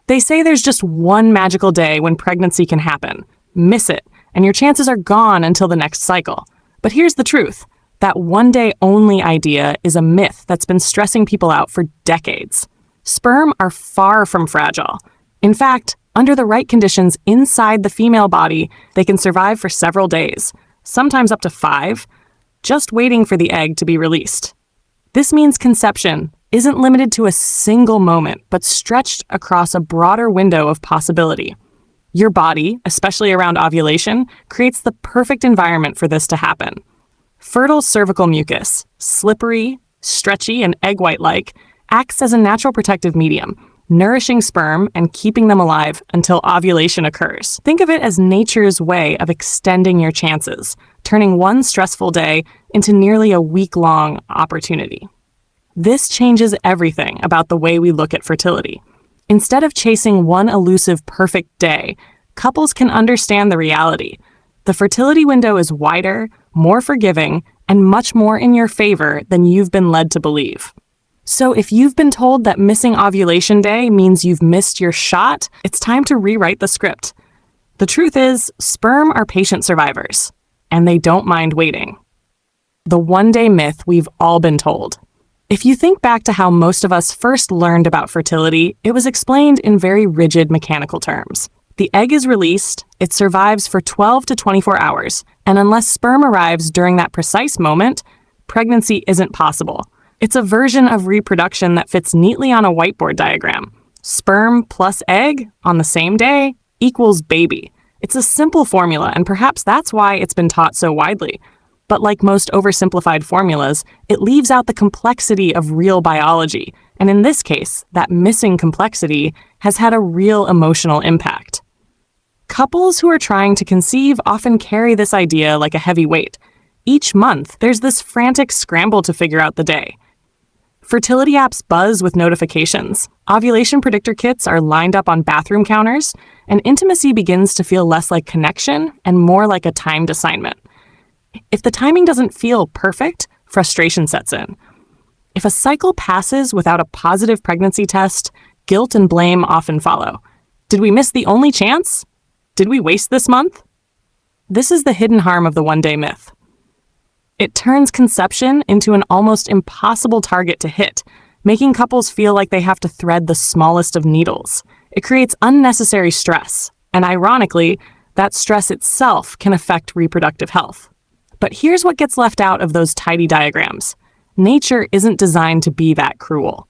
They say there's just one magical day when pregnancy can happen. Miss it, and your chances are gone until the next cycle. But here's the truth. That one day only idea is a myth that's been stressing people out for decades. Sperm are far from fragile. In fact, under the right conditions inside the female body, they can survive for several days, sometimes up to 5, just waiting for the egg to be released. This means conception isn't limited to a single moment, but stretched across a broader window of possibility. Your body, especially around ovulation, creates the perfect environment for this to happen. Fertile cervical mucus, slippery, stretchy, and egg white-like, acts as a natural protective medium, nourishing sperm and keeping them alive until ovulation occurs. Think of it as nature's way of extending your chances, turning one stressful day into nearly a week-long opportunity. This changes everything about the way we look at fertility. Instead of chasing one elusive perfect day, couples can understand the reality. The fertility window is wider, more forgiving, and much more in your favor than you've been led to believe. So if you've been told that missing ovulation day means you've missed your shot, it's time to rewrite the script. The truth is, sperm are patient survivors, and they don't mind waiting. The one-day myth we've all been told. If you think back to how most of us first learned about fertility, it was explained in very rigid mechanical terms. The egg is released, it survives for 12 to 24 hours, and unless sperm arrives during that precise moment, pregnancy isn't possible. It's a version of reproduction that fits neatly on a whiteboard diagram. Sperm plus egg on the same day equals baby. It's a simple formula, and perhaps that's why it's been taught so widely. But like most oversimplified formulas, it leaves out the complexity of real biology, and in this case, that missing complexity has had a real emotional impact. Couples who are trying to conceive often carry this idea like a heavy weight. Each month, there's this frantic scramble to figure out the day. Fertility apps buzz with notifications, ovulation predictor kits are lined up on bathroom counters, and intimacy begins to feel less like connection and more like a timed assignment. If the timing doesn't feel perfect, frustration sets in. If a cycle passes without a positive pregnancy test, guilt and blame often follow. Did we miss the only chance? Did we waste this month? This is the hidden harm of the one-day myth. It turns conception into an almost impossible target to hit, making couples feel like they have to thread the smallest of needles. It creates unnecessary stress, and ironically, that stress itself can affect reproductive health. But here's what gets left out of those tidy diagrams. Nature isn't designed to be that cruel.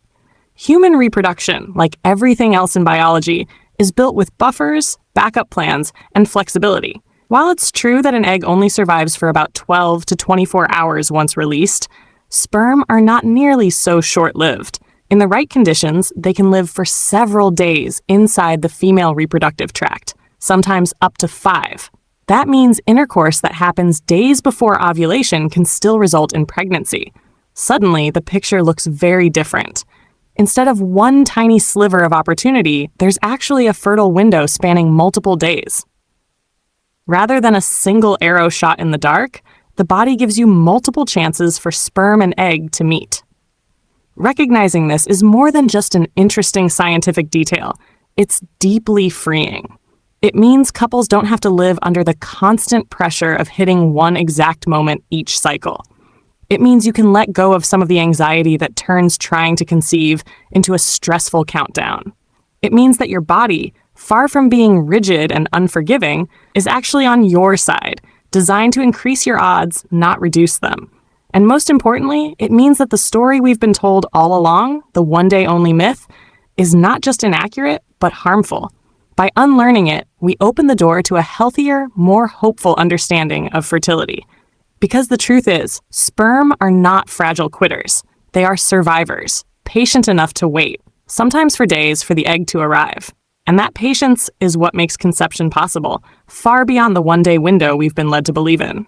Human reproduction, like everything else in biology, is built with buffers, backup plans, and flexibility. While it's true that an egg only survives for about 12 to 24 hours once released, sperm are not nearly so short-lived. In the right conditions, they can live for several days inside the female reproductive tract, sometimes up to 5. That means intercourse that happens days before ovulation can still result in pregnancy. Suddenly, the picture looks very different. Instead of one tiny sliver of opportunity, there's actually a fertile window spanning multiple days. Rather than a single arrow shot in the dark, the body gives you multiple chances for sperm and egg to meet. Recognizing this is more than just an interesting scientific detail. It's deeply freeing. It means couples don't have to live under the constant pressure of hitting one exact moment each cycle. It means you can let go of some of the anxiety that turns trying to conceive into a stressful countdown. It means that your body, far from being rigid and unforgiving, is actually on your side, designed to increase your odds, not reduce them. And most importantly, it means that the story we've been told all along, the one-day-only myth, is not just inaccurate, but harmful. By unlearning it, we open the door to a healthier, more hopeful understanding of fertility. Because the truth is, sperm are not fragile quitters. They are survivors, patient enough to wait, sometimes for days, for the egg to arrive. And that patience is what makes conception possible, far beyond the one-day window we've been led to believe in.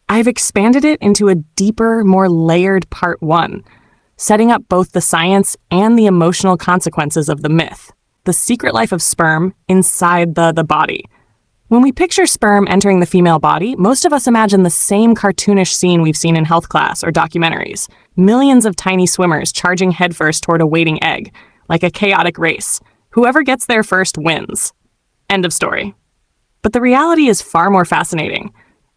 I've expanded it into a deeper, more layered part 1, setting up both the science and the emotional consequences of the myth, the secret life of sperm inside the body. When we picture sperm entering the female body, most of us imagine the same cartoonish scene we've seen in health class or documentaries. Millions of tiny swimmers charging headfirst toward a waiting egg, like a chaotic race. Whoever gets there first wins. End of story. But the reality is far more fascinating.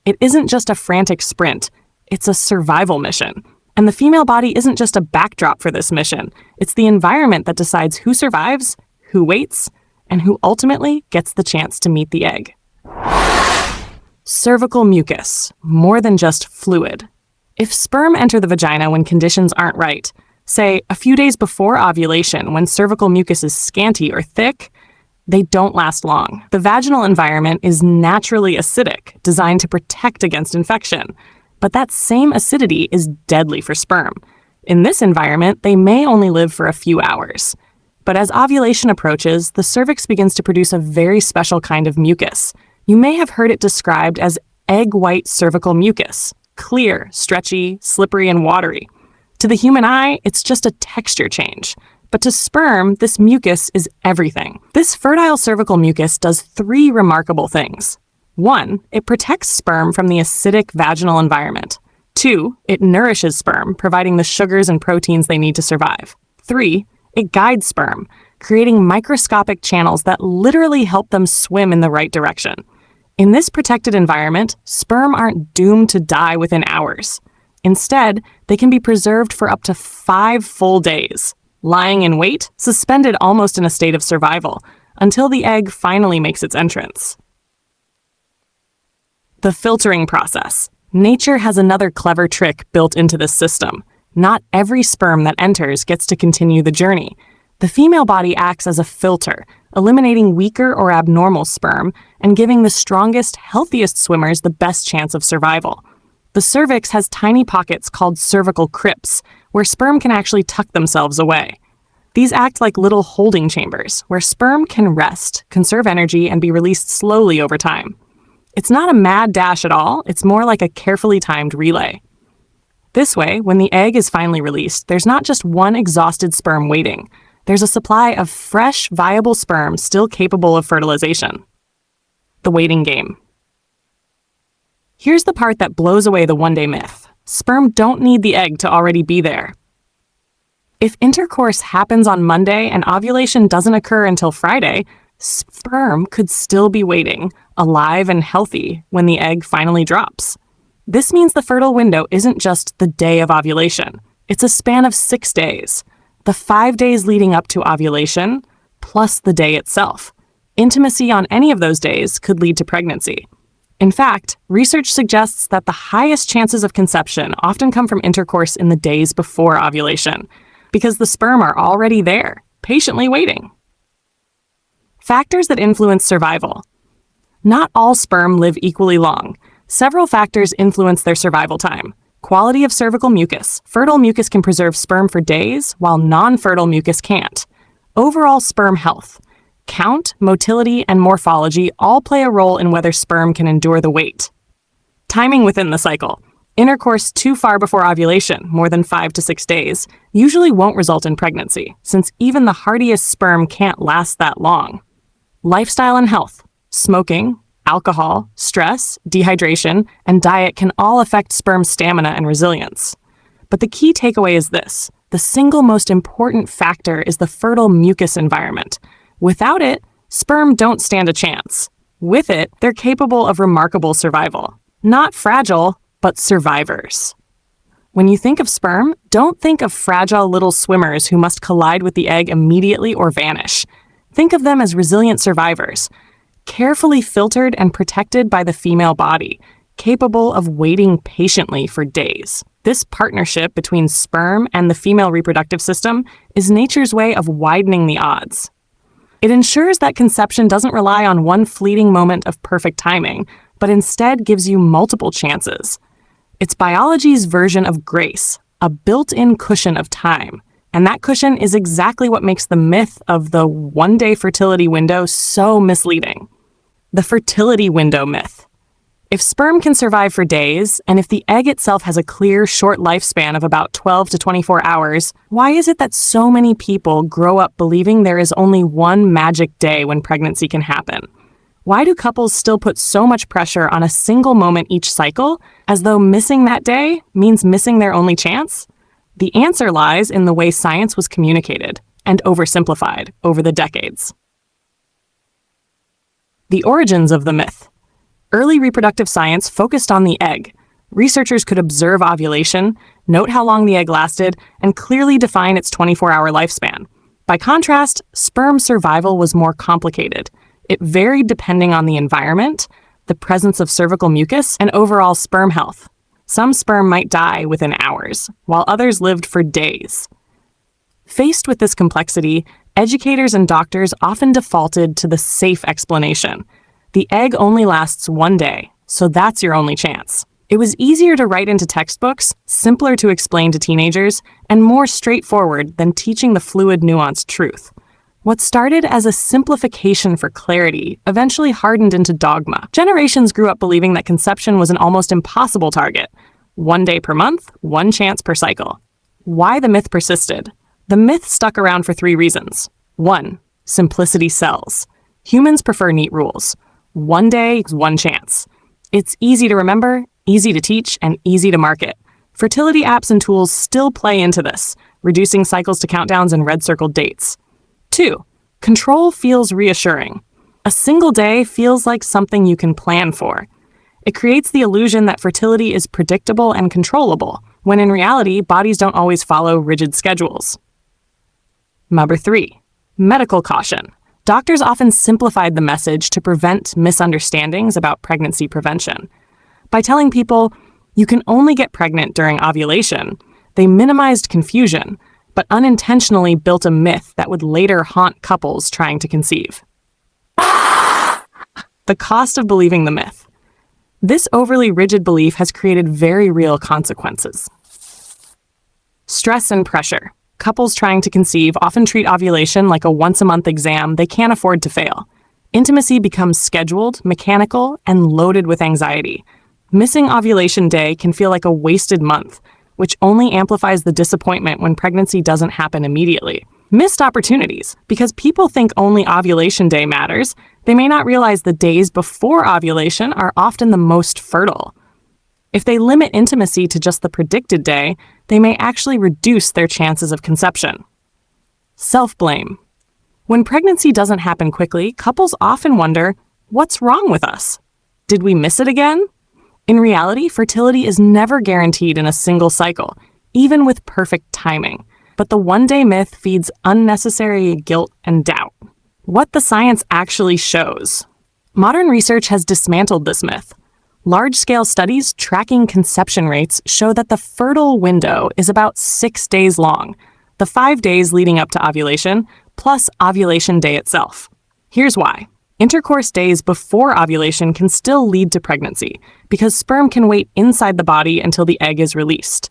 It isn't just a frantic sprint, it's a survival mission. And the female body isn't just a backdrop for this mission, it's the environment that decides who survives, who waits, and who ultimately gets the chance to meet the egg. Cervical mucus, more than just fluid. If sperm enter the vagina when conditions aren't right, say a few days before ovulation when cervical mucus is scanty or thick, they don't last long. The vaginal environment is naturally acidic, designed to protect against infection. But that same acidity is deadly for sperm. In this environment, they may only live for a few hours. But as ovulation approaches, the cervix begins to produce a very special kind of mucus. You may have heard it described as egg-white cervical mucus. Clear, stretchy, slippery, and watery. To the human eye, it's just a texture change. But to sperm, this mucus is everything. This fertile cervical mucus does 3 remarkable things. 1, it protects sperm from the acidic vaginal environment. 2, it nourishes sperm, providing the sugars and proteins they need to survive. 3, it guides sperm, creating microscopic channels that literally help them swim in the right direction. In this protected environment, sperm aren't doomed to die within hours. Instead, they can be preserved for up to 5 full days, lying in wait, suspended almost in a state of survival, until the egg finally makes its entrance. The filtering process. Nature has another clever trick built into this system. Not every sperm that enters gets to continue the journey. The female body acts as a filter, eliminating weaker or abnormal sperm and giving the strongest, healthiest swimmers the best chance of survival. The cervix has tiny pockets called cervical crypts, where sperm can actually tuck themselves away. These act like little holding chambers, where sperm can rest, conserve energy, and be released slowly over time. It's not a mad dash at all, it's more like a carefully timed relay. This way, when the egg is finally released, there's not just one exhausted sperm waiting. There's a supply of fresh, viable sperm still capable of fertilization. The waiting game. Here's the part that blows away the one-day myth. Sperm don't need the egg to already be there. If intercourse happens on Monday and ovulation doesn't occur until Friday, sperm could still be waiting, alive and healthy, when the egg finally drops. This means the fertile window isn't just the day of ovulation. It's a span of 6 days. The 5 days leading up to ovulation, plus the day itself. Intimacy on any of those days could lead to pregnancy. In fact, research suggests that the highest chances of conception often come from intercourse in the days before ovulation, because the sperm are already there, patiently waiting. Factors that influence survival. Not all sperm live equally long. Several factors influence their survival time. Quality of cervical mucus. Fertile mucus can preserve sperm for days, while non-fertile mucus can't. Overall sperm health. Count, motility, and morphology all play a role in whether sperm can endure the wait. Timing within the cycle. Intercourse too far before ovulation, more than 5 to 6 days, usually won't result in pregnancy, since even the hardiest sperm can't last that long. Lifestyle and health. Smoking, alcohol, stress, dehydration, and diet can all affect sperm stamina and resilience. But the key takeaway is this: the single most important factor is the fertile mucus environment. Without it, sperm don't stand a chance. With it, they're capable of remarkable survival. Not fragile, but survivors. When you think of sperm, don't think of fragile little swimmers who must collide with the egg immediately or vanish. Think of them as resilient survivors, carefully filtered and protected by the female body, capable of waiting patiently for days. This partnership between sperm and the female reproductive system is nature's way of widening the odds. It ensures that conception doesn't rely on one fleeting moment of perfect timing, but instead gives you multiple chances. It's biology's version of grace, a built-in cushion of time. And that cushion is exactly what makes the myth of the one-day fertility window so misleading. The fertility window myth. If sperm can survive for days, and if the egg itself has a clear, short lifespan of about 12 to 24 hours, why is it that so many people grow up believing there is only one magic day when pregnancy can happen? Why do couples still put so much pressure on a single moment each cycle, as though missing that day means missing their only chance? The answer lies in the way science was communicated, and oversimplified over the decades. The origins of the myth. Early reproductive science focused on the egg. Researchers could observe ovulation, note how long the egg lasted, and clearly define its 24-hour lifespan. By contrast, sperm survival was more complicated. It varied depending on the environment, the presence of cervical mucus, and overall sperm health. Some sperm might die within hours, while others lived for days. Faced with this complexity, educators and doctors often defaulted to the safe explanation. The egg only lasts one day, so that's your only chance. It was easier to write into textbooks, simpler to explain to teenagers, and more straightforward than teaching the fluid, nuanced truth. What started as a simplification for clarity eventually hardened into dogma. Generations grew up believing that conception was an almost impossible target. 1 day per month, 1 chance per cycle. Why the myth persisted? The myth stuck around for 3 reasons. 1. Simplicity sells. Humans prefer neat rules. 1 day, 1 chance. It's easy to remember, easy to teach, and easy to market. Fertility apps and tools still play into this, reducing cycles to countdowns and red-circled dates. 2. Control feels reassuring. A single day feels like something you can plan for. It creates the illusion that fertility is predictable and controllable, when in reality, bodies don't always follow rigid schedules. Number 3. Medical caution. Doctors often simplified the message to prevent misunderstandings about pregnancy prevention. By telling people, you can only get pregnant during ovulation, they minimized confusion, but unintentionally built a myth that would later haunt couples trying to conceive. The cost of believing the myth. This overly rigid belief has created very real consequences. Stress and pressure. Couples trying to conceive often treat ovulation like a once-a-month exam they can't afford to fail. Intimacy becomes scheduled, mechanical, and loaded with anxiety. Missing ovulation day can feel like a wasted month, which only amplifies the disappointment when pregnancy doesn't happen immediately. Missed opportunities. Because people think only ovulation day matters, they may not realize the days before ovulation are often the most fertile. If they limit intimacy to just the predicted day, they may actually reduce their chances of conception. Self-blame. When pregnancy doesn't happen quickly, couples often wonder, what's wrong with us? Did we miss it again? In reality, fertility is never guaranteed in a single cycle, even with perfect timing. But the one-day myth feeds unnecessary guilt and doubt. What the science actually shows. Modern research has dismantled this myth. Large-scale studies tracking conception rates show that the fertile window is about 6 days long, the 5 days leading up to ovulation, plus ovulation day itself. Here's why. Intercourse days before ovulation can still lead to pregnancy, because sperm can wait inside the body until the egg is released.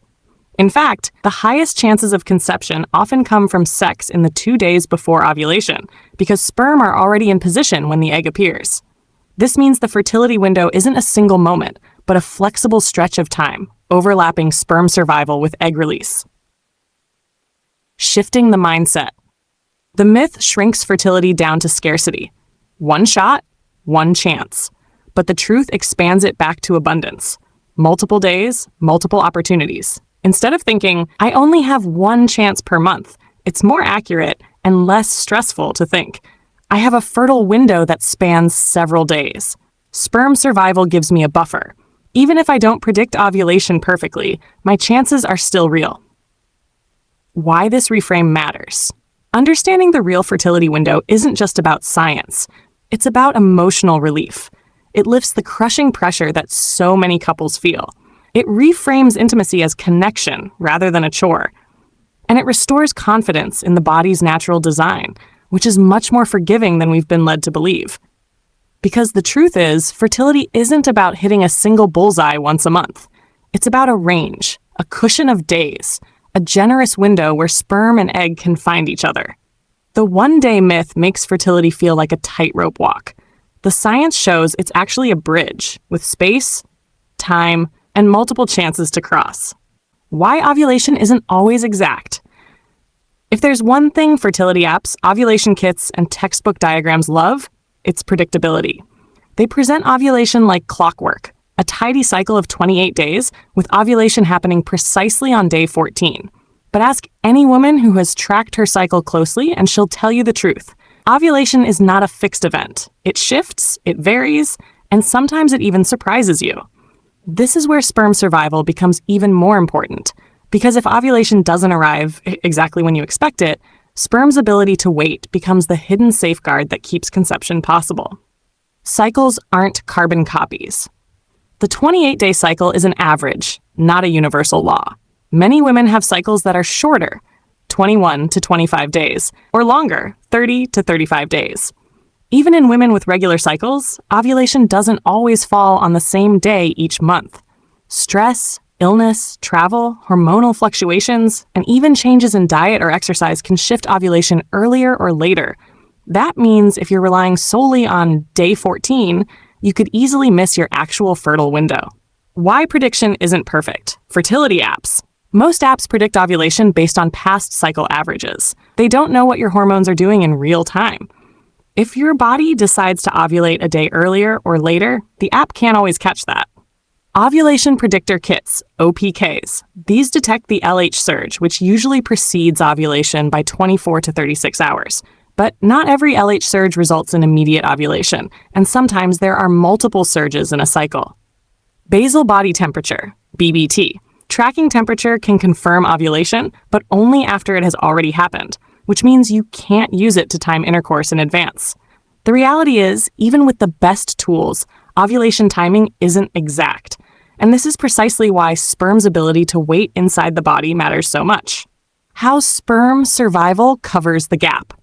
In fact, the highest chances of conception often come from sex in the 2 days before ovulation, because sperm are already in position when the egg appears. This means the fertility window isn't a single moment, but a flexible stretch of time, overlapping sperm survival with egg release. Shifting the mindset. The myth shrinks fertility down to scarcity. 1 shot, 1 chance. But the truth expands it back to abundance. Multiple days, multiple opportunities. Instead of thinking, I only have 1 chance per month, it's more accurate and less stressful to think, I have a fertile window that spans several days. Sperm survival gives me a buffer. Even if I don't predict ovulation perfectly, my chances are still real. Why this reframe matters. Understanding the real fertility window isn't just about science. It's about emotional relief. It lifts the crushing pressure that so many couples feel. It reframes intimacy as connection rather than a chore. And it restores confidence in the body's natural design, which is much more forgiving than we've been led to believe. Because the truth is, fertility isn't about hitting a single bullseye once a month. It's about a range, a cushion of days, a generous window where sperm and egg can find each other. The one-day myth makes fertility feel like a tightrope walk. The science shows it's actually a bridge with space, time, and multiple chances to cross. Why ovulation isn't always exact. If there's one thing fertility apps, ovulation kits, and textbook diagrams love, it's predictability. They present ovulation like clockwork, a tidy cycle of 28 days, with ovulation happening precisely on day 14. But ask any woman who has tracked her cycle closely and she'll tell you the truth. Ovulation is not a fixed event. It shifts, it varies, and sometimes it even surprises you. This is where sperm survival becomes even more important, because if ovulation doesn't arrive exactly when you expect it, sperm's ability to wait becomes the hidden safeguard that keeps conception possible. Cycles aren't carbon copies. The 28-day cycle is an average, not a universal law. Many women have cycles that are shorter, 21 to 25 days, or longer, 30 to 35 days. Even in women with regular cycles, ovulation doesn't always fall on the same day each month. Stress, illness, travel, hormonal fluctuations, and even changes in diet or exercise can shift ovulation earlier or later. That means if you're relying solely on day 14, you could easily miss your actual fertile window. Why prediction isn't perfect? Fertility apps. Most apps predict ovulation based on past cycle averages. They don't know what your hormones are doing in real time. If your body decides to ovulate a day earlier or later, the app can't always catch that. Ovulation predictor kits, OPKs. These detect the LH surge, which usually precedes ovulation by 24 to 36 hours. But not every LH surge results in immediate ovulation, and sometimes there are multiple surges in a cycle. Basal body temperature, BBT. Tracking temperature can confirm ovulation, but only after it has already happened, which means you can't use it to time intercourse in advance. The reality is, even with the best tools, ovulation timing isn't exact, and this is precisely why sperm's ability to wait inside the body matters so much. How sperm survival covers the gap.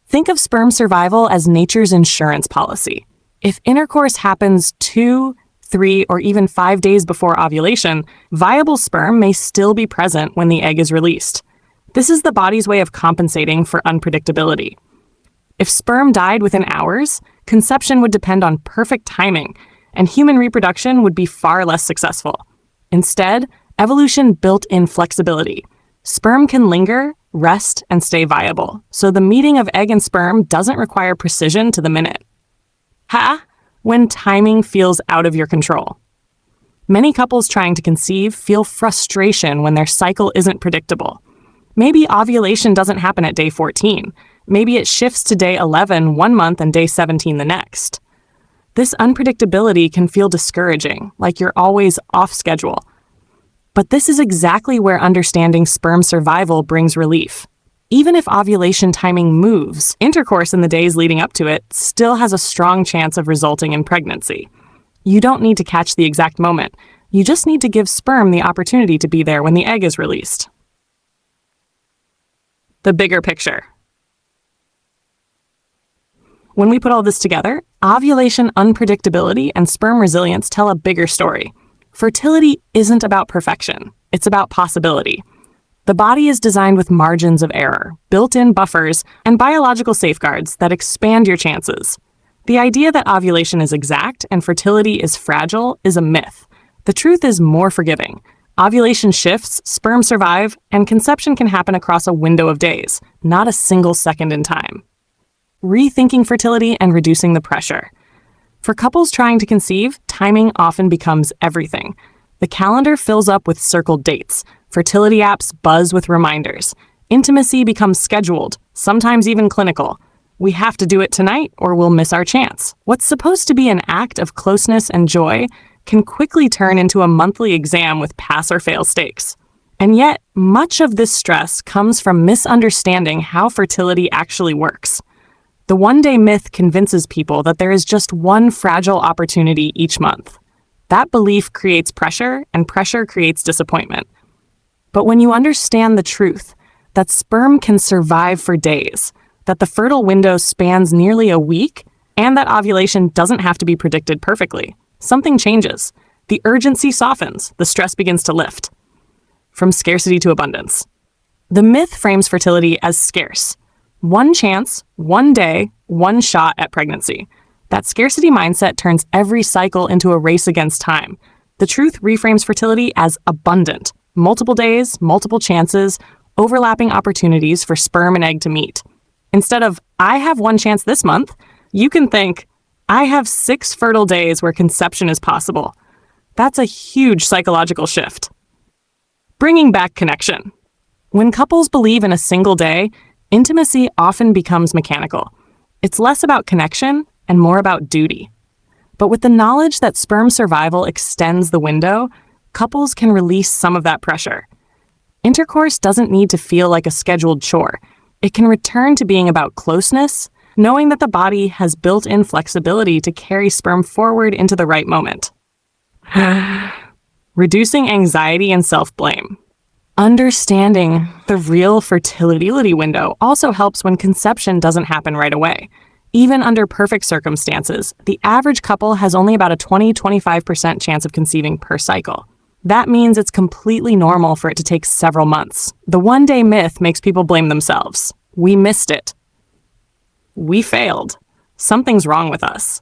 Think of sperm survival as nature's insurance policy. If intercourse happens 2, 3, or even 5 days before ovulation, viable sperm may still be present when the egg is released. This is the body's way of compensating for unpredictability. If sperm died within hours, conception would depend on perfect timing, and human reproduction would be far less successful. Instead, evolution built in flexibility. Sperm can linger, rest, and stay viable, so the meeting of egg and sperm doesn't require precision to the minute. When timing feels out of your control. Many couples trying to conceive feel frustration when their cycle isn't predictable. Maybe ovulation doesn't happen at day 14. Maybe it shifts to day 11 one month and day 17 the next. This unpredictability can feel discouraging, like you're always off schedule. But this is exactly where understanding sperm survival brings relief. Even if ovulation timing moves, intercourse in the days leading up to it still has a strong chance of resulting in pregnancy. You don't need to catch the exact moment. You just need to give sperm the opportunity to be there when the egg is released. The bigger picture. When we put all this together, ovulation unpredictability and sperm resilience tell a bigger story. Fertility isn't about perfection. It's about possibility. The body is designed with margins of error, built-in buffers, and biological safeguards that expand your chances. The idea that ovulation is exact and fertility is fragile is a myth. The truth is more forgiving. Ovulation shifts, sperm survive, and conception can happen across a window of days, not a single second in time. Rethinking fertility and reducing the pressure. For couples trying to conceive, timing often becomes everything. The calendar fills up with circled dates. Fertility apps buzz with reminders. Intimacy becomes scheduled, sometimes even clinical. We have to do it tonight or we'll miss our chance. What's supposed to be an act of closeness and joy can quickly turn into a monthly exam with pass or fail stakes. And yet, much of this stress comes from misunderstanding how fertility actually works. The one-day myth convinces people that there is just one fragile opportunity each month. That belief creates pressure, and pressure creates disappointment. But when you understand the truth, that sperm can survive for days, that the fertile window spans nearly a week, and that ovulation doesn't have to be predicted perfectly, something changes. The urgency softens, the stress begins to lift. From scarcity to abundance. The myth frames fertility as scarce. One chance, one day, one shot at pregnancy. That scarcity mindset turns every cycle into a race against time. The truth reframes fertility as abundant. Multiple days, multiple chances, overlapping opportunities for sperm and egg to meet. Instead of, I have one chance this month, you can think, I have 6 fertile days where conception is possible. That's a huge psychological shift. Bringing back connection. When couples believe in a single day, intimacy often becomes mechanical. It's less about connection and more about duty. But with the knowledge that sperm survival extends the window, couples can release some of that pressure. Intercourse doesn't need to feel like a scheduled chore. It can return to being about closeness, knowing that the body has built-in flexibility to carry sperm forward into the right moment. Reducing anxiety and self-blame. Understanding the real fertility window also helps when conception doesn't happen right away. Even under perfect circumstances, the average couple has only about a 20-25% chance of conceiving per cycle. That means it's completely normal for it to take several months. The one-day myth makes people blame themselves. We missed it. We failed. Something's wrong with us.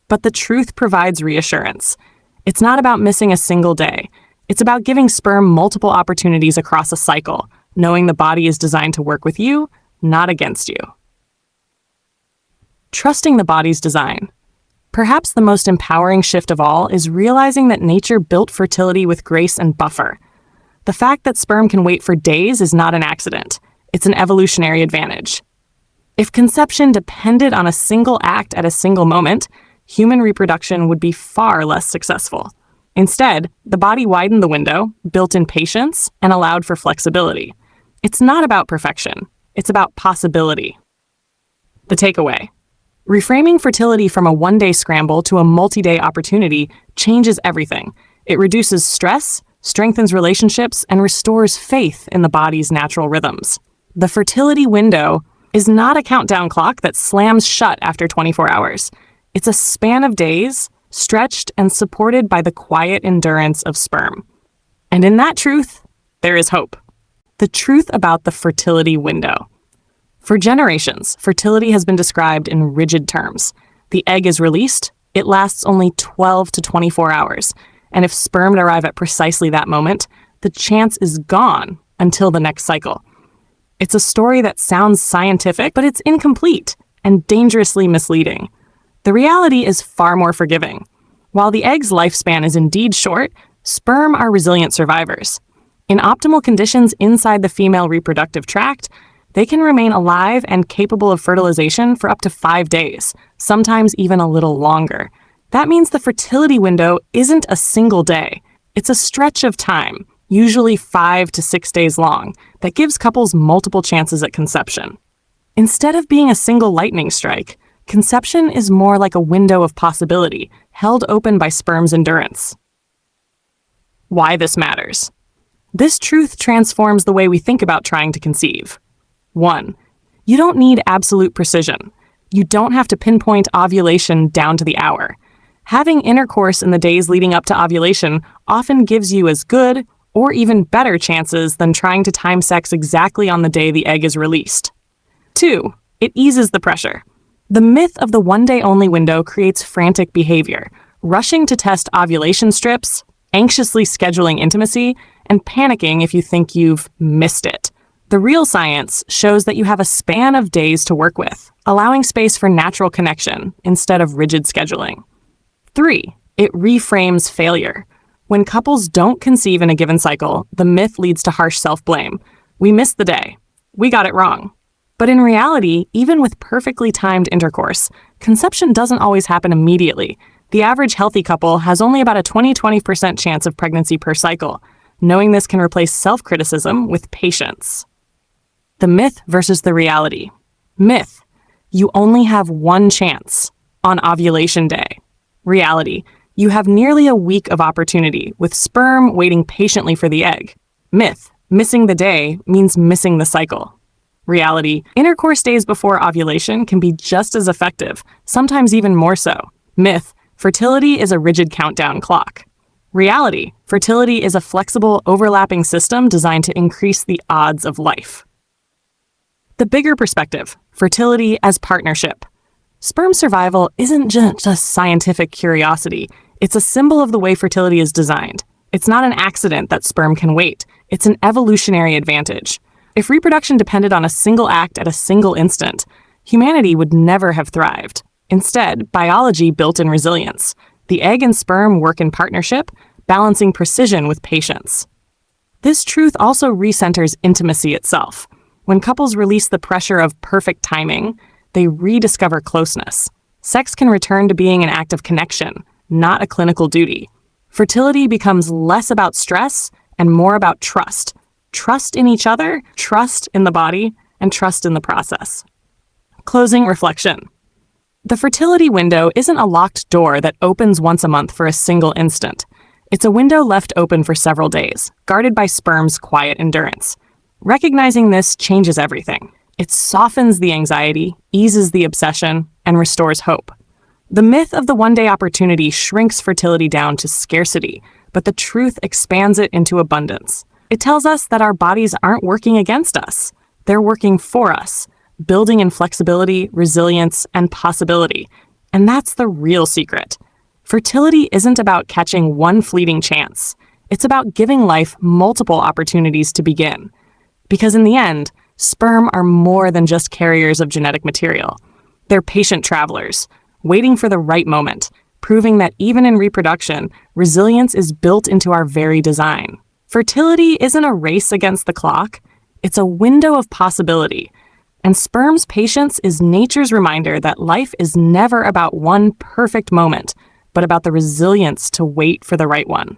But the truth provides reassurance. It's not about missing a single day. It's about giving sperm multiple opportunities across a cycle, knowing the body is designed to work with you, not against you. Trusting the body's design. Perhaps the most empowering shift of all is realizing that nature built fertility with grace and buffer. The fact that sperm can wait for days is not an accident. It's an evolutionary advantage. If conception depended on a single act at a single moment, human reproduction would be far less successful. Instead, the body widened the window, built in patience, and allowed for flexibility. It's not about perfection. It's about possibility. The takeaway. Reframing fertility from a one-day scramble to a multi-day opportunity changes everything. It reduces stress, strengthens relationships, and restores faith in the body's natural rhythms. The fertility window is not a countdown clock that slams shut after 24 hours. It's a span of days, stretched and supported by the quiet endurance of sperm. And in that truth, there is hope. The truth about the fertility window. For generations, fertility has been described in rigid terms. The egg is released, it lasts only 12 to 24 hours, and if sperm arrive at precisely that moment, the chance is gone until the next cycle. It's a story that sounds scientific, but it's incomplete and dangerously misleading. The reality is far more forgiving. While the egg's lifespan is indeed short, sperm are resilient survivors. In optimal conditions inside the female reproductive tract, they can remain alive and capable of fertilization for up to 5 days, sometimes even a little longer. That means the fertility window isn't a single day. It's a stretch of time, usually 5 to 6 days long, that gives couples multiple chances at conception. Instead of being a single lightning strike, conception is more like a window of possibility, held open by sperm's endurance. Why this matters. This truth transforms the way we think about trying to conceive. 1. You don't need absolute precision. You don't have to pinpoint ovulation down to the hour. Having intercourse in the days leading up to ovulation often gives you as good or even better chances than trying to time sex exactly on the day the egg is released. 2. It eases the pressure. The myth of the one-day-only window creates frantic behavior, rushing to test ovulation strips, anxiously scheduling intimacy, and panicking if you think you've missed it. The real science shows that you have a span of days to work with, allowing space for natural connection instead of rigid scheduling. 3. It reframes failure. When couples don't conceive in a given cycle, the myth leads to harsh self-blame. We missed the day. We got it wrong. But in reality, even with perfectly timed intercourse, conception doesn't always happen immediately. The average healthy couple has only about a 20% chance of pregnancy per cycle. Knowing this can replace self-criticism with patience. The myth versus the reality. Myth. You only have one chance on ovulation day. Reality. You have nearly a week of opportunity, with sperm waiting patiently for the egg. Myth. Missing the day means missing the cycle. Reality. Intercourse days before ovulation can be just as effective, sometimes even more so. Myth. Fertility is a rigid countdown clock. Reality. Fertility is a flexible, overlapping system designed to increase the odds of life. The bigger perspective, fertility as partnership. Sperm survival isn't just a scientific curiosity. It's a symbol of the way fertility is designed. It's not an accident that sperm can wait. It's an evolutionary advantage. If reproduction depended on a single act at a single instant, humanity would never have thrived. Instead, biology built in resilience. The egg and sperm work in partnership, balancing precision with patience. This truth also recenters intimacy itself. When couples release the pressure of perfect timing, they rediscover closeness. Sex can return to being an act of connection, not a clinical duty. Fertility becomes less about stress and more about trust. Trust in each other, trust in the body, and trust in the process. Closing reflection. The fertility window isn't a locked door that opens once a month for a single instant. It's a window left open for several days, guarded by sperm's quiet endurance. Recognizing this changes everything. It softens the anxiety, eases the obsession, and restores hope. The myth of the one-day opportunity shrinks fertility down to scarcity, but the truth expands it into abundance. It tells us that our bodies aren't working against us. They're working for us, building in flexibility, resilience, and possibility. And that's the real secret. Fertility isn't about catching one fleeting chance. It's about giving life multiple opportunities to begin. Because in the end, sperm are more than just carriers of genetic material. They're patient travelers, waiting for the right moment, proving that even in reproduction, resilience is built into our very design. Fertility isn't a race against the clock, it's a window of possibility. And sperm's patience is nature's reminder that life is never about one perfect moment, but about the resilience to wait for the right one.